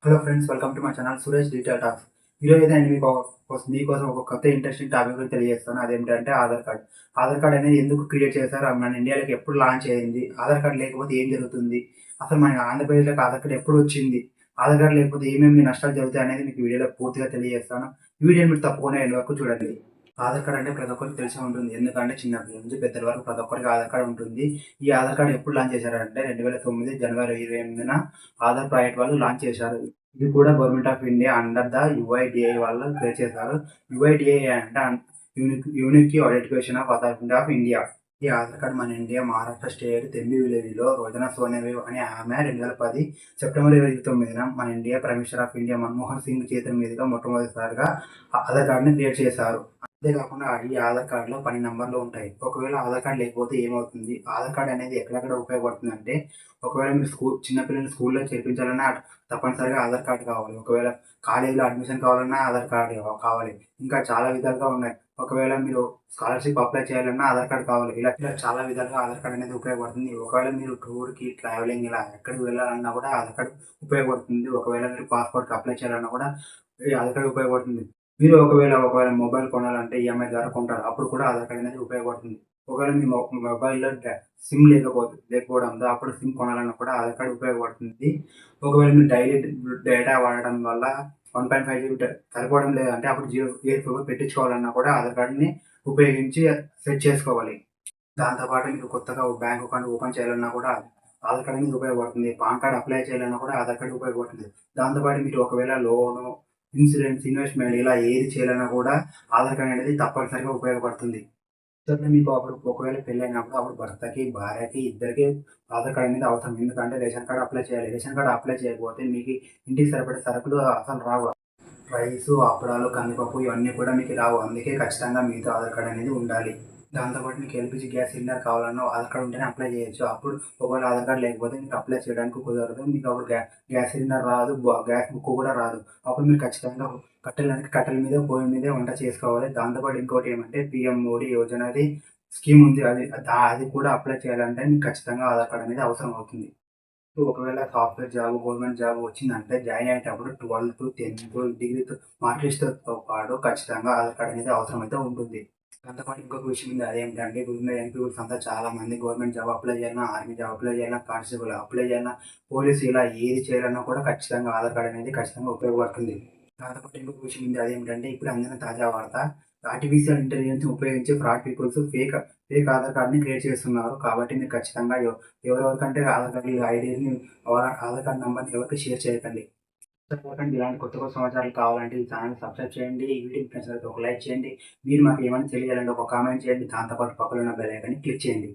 Hello friends, welcome to my channel Suresh detail talks. ఈరోజు అయితే నేను మీకోసం ఒక కొత్త ఇంట్రెస్టింగ్ టాపిక్ గురించి తెలియజేస్తాను. అదేంటంటే ఆధార్ కార్డ్. ఆధార్ కార్డ్ అనేది ఎందుకు క్రియేట్ చేశారు? మన ఇండియాలోకి ఎప్పుడు లాంచ్ అయింది? ఆధార్ కార్డ్ లేకపోతే ఏం జరుగుతుంది? అసలు మన ఆంధ్రప్రదేశ్‌లోకి ఆధార్ కార్డ్ ఎప్పుడు వచ్చింది? ఆధార్ కార్డ్ లేకపోతే ఏమేమి నష్టాలు జరుగుతాయి అనేది మీకు వీడియోలో పూర్తిగా తెలియజేస్తాను. ఈ వీడియోని మీరు తప్పకుండా ఎండ్ వరకు చూడండి. ఆధార్ కార్డ్ అంటే ప్రతి ఒక్కరికి తెలిసే ఉంటుంది. ఎందుకంటే చిన్నప్పటి నుంచి పెద్దల వరకు ప్రతి ఒక్కరికి ఆధార్ కార్డ్ ఉంటుంది. ఈ ఆధార్ కార్డ్ ఎప్పుడు లాంచ్ చేశారంటే 2009 జనవరి 28న ఆధార్ ప్రైవేట్ వాళ్ళు లాంచ్ చేశారు. ఇది కూడా government of India under the UIDAI వాళ్ళు క్రియేట్ చేశారు. యూఐడిఏఐ అంటే unique identification of authority of India. ఈ ఆధార్ కార్డ్ మన ఇండియా మహారాష్ట్ర స్టేట్ తెంబి విలేజ్లో రోజనా సోనేవేవ్ అనే ఆమె 2010 సెప్టెంబర్ 29న మన India prime minister of India Manmohan Singh చేతుల మీదుగా మొట్టమొదటిసారిగా ఆధార్ కార్డుని క్రియేట్ చేశారు. అంతేకాకుండా ఈ ఆధార్ కార్డులో 10 నంబర్లు ఉంటాయి. ఒకవేళ ఆధార్ కార్డ్ లేకపోతే ఏమవుతుంది? ఆధార్ కార్డ్ అనేది ఎక్కడెక్కడ ఉపయోగపడుతుందంటే, ఒకవేళ మీరు చిన్న పిల్లల్ని స్కూల్‌లో చేర్పించాలన్నా తప్పనిసరిగా ఆధార్ కార్డ్ కావాలి. ఒకవేళ కాలేజీలో అడ్మిషన్ కావాలన్నా ఆధార్ కార్డ్ కావాలి. ఇంకా చాలా విధాలుగా ఉన్నాయి. ఒకవేళ మీరు స్కాలర్‌షిప్ అప్లై చేయాలన్నా ఆధార్ కార్డ్ కావాలి. ఇలా చాలా విధాలుగా ఆధార్ కార్డ్ అనేది ఉపయోగపడుతుంది. ఒకవేళ మీరు టూర్‌కి, ట్రావెలింగ్ ఇలా ఎక్కడికి వెళ్ళాలన్నా కూడా ఆధార్ కార్డ్ ఉపయోగపడుతుంది. ఒకవేళ మీరు పాస్‌పోర్ట్‌కి అప్లై చేయాలన్నా కూడా ఈ ఆధార్ కార్డ్ ఉపయోగపడుతుంది. మీరు ఒకవేళ మొబైల్ కొనాలంటే ఈఎంఐ ద్వారా కొంటారు. అప్పుడు కూడా ఆధార్ కార్డ్ అనేది ఉపయోగపడుతుంది. ఒకవేళ మీ మొబైల్‌లో సిమ్ లేకపోవడంతో అప్పుడు సిమ్ కొనాలన్నా కూడా ఆధార్ కార్డ్ ఉపయోగపడుతుంది. ఒకవేళ మీరు డైలీ డేటా వాడడం వల్ల 1.5 జీబీ సరిపోవడం లేదంటే అప్పుడు జియో పెట్టించుకోవాలన్నా కూడా ఆధార్ కార్డ్‌ని ఉపయోగించి సెట్ చేసుకోవాలి. దాంతో పాటు మీరు కొత్తగా బ్యాంక్ అకౌంట్ ఓపెన్ చేయాలన్నా కూడా ఆధార్ కార్డ్ అనేది ఉపయోగపడుతుంది. పాన్ కార్డ్ అప్లై చేయాలన్నా కూడా ఆధార్ కార్డ్ ఉపయోగపడుతుంది. దాంతో పాటు మీరు ఒకవేళ లోను, ఇన్సూరెన్స్, ఇన్వెస్ట్‌మెంట్ ఇలా ఏది చేయాలన్నా కూడా ఆధార్ కార్డ్ అనేది తప్పనిసరిగా ఉపయోగపడుతుంది. ఫ్యూచర్‌లో మీకు అప్పుడు ఒకవేళ పెళ్ళైనప్పుడు అప్పుడు భర్తకి, భార్యకి ఇద్దరికీ ఆధార్ కార్డ్ అనేది అవసరం. ఎందుకంటే రేషన్ కార్డ్ అప్లై చేయాలి. రేషన్ కార్డ్ అప్లై చేయకపోతే మీకు ఇంటికి సరిపడే సరుకులు అసలు రావు. రైసు, అప్పడాలు, కందిపప్పు ఇవన్నీ కూడా మీకు రావు. అందుకే ఖచ్చితంగా మీతో ఆధార్ కార్డ్ అనేది ఉండాలి. దాంతో పాటు మీకు ఎల్‌పీజీ గ్యాస్ సిలిండర్ కావాలన్నా ఆధార్ కార్డ్ ఉంటేనే అప్లై చేయొచ్చు. అప్పుడు ఒకవేళ ఆధార్ కార్డ్ లేకపోతే మీకు అప్లై చేయడానికి కుదరదు. మీకు అప్పుడు గ్యాస్ సిలిండర్ రాదు. గ్యాస్ బుక్ కూడా రాదు. అప్పుడు మీరు ఖచ్చితంగా కట్టెల మీద, పొయ్యి మీదే వంట చేసుకోవాలి. దాంతో పాటు ఇంకోటి ఏమంటే పీఎం మోడీ యోజనది స్కీమ్ ఉంది. అది కూడా అప్లై చేయాలంటే మీకు ఖచ్చితంగా ఆధార్ కార్డ్ అనేది అవసరం అవుతుంది. ఒకవేళ సాఫ్ట్‌వేర్ జాబ్, గవర్నమెంట్ జాబ్ వచ్చిందంటే జాయిన్ అయ్యేటప్పుడు 12థ్, 10థ్ డిగ్రీతో మార్క్ లిస్ట్‌తో పాటు ఖచ్చితంగా ఆధార్ కార్డ్ అనేది అవసరమైతే ఉంటుంది. దాంతో పాటు ఇంకొక విషయం ఉంది. అదేంటంటే ఇప్పుడున్న యంగ్ పీపుల్స్ అంతా చాలామంది గవర్నమెంట్ జాబ్ అప్లై చేయాలన్నా, ఆర్మీ జాబ్ అప్లై చేయాలన్నా, కానిస్టేబుల్ అప్లై చేయాలన్నా, పోలీస్ ఇలా ఏది చేయాలన్నా కూడా ఖచ్చితంగా ఆధార్ కార్డ్ అనేది ఖచ్చితంగా ఉపయోగపడుతుంది. దాంతో పాటు ఇంకొక విషయం ఉంది. అదేంటంటే ఇప్పుడు అందిన తాజా వార్త, ఆర్టిఫిషియల్ ఇంటెలిజెన్స్ ఉపయోగించి ఫ్రాడ్ పీపుల్స్ ఫేక్ ఆధార్ కార్డ్‌ని క్రియేట్ చేస్తున్నారు. కాబట్టి మీరు ఖచ్చితంగా ఎవరెవరికంటే ఆధార్ కార్డ్ ఐడీని ఆధార్ కార్డ్ నంబర్‌ని ఎవరికీ షేర్ చేయకండి. ఇలాంటి కొత్త కొత్త సమాచారాలు కావాలంటే ఈ ఛానెల్‌ని సబ్స్క్రైబ్ చేయండి. ఈ వీడియోకి నచ్చినట్లయితే ఒక లైక్ చేయండి. మీరు మాకు ఏమైనా తెలియాలంటే ఒక కామెంట్ చేయండి. దాంతో పాటు పక్కన ఉన్న బెల్ ఐకాన్‌ని క్లిక్ చేయండి.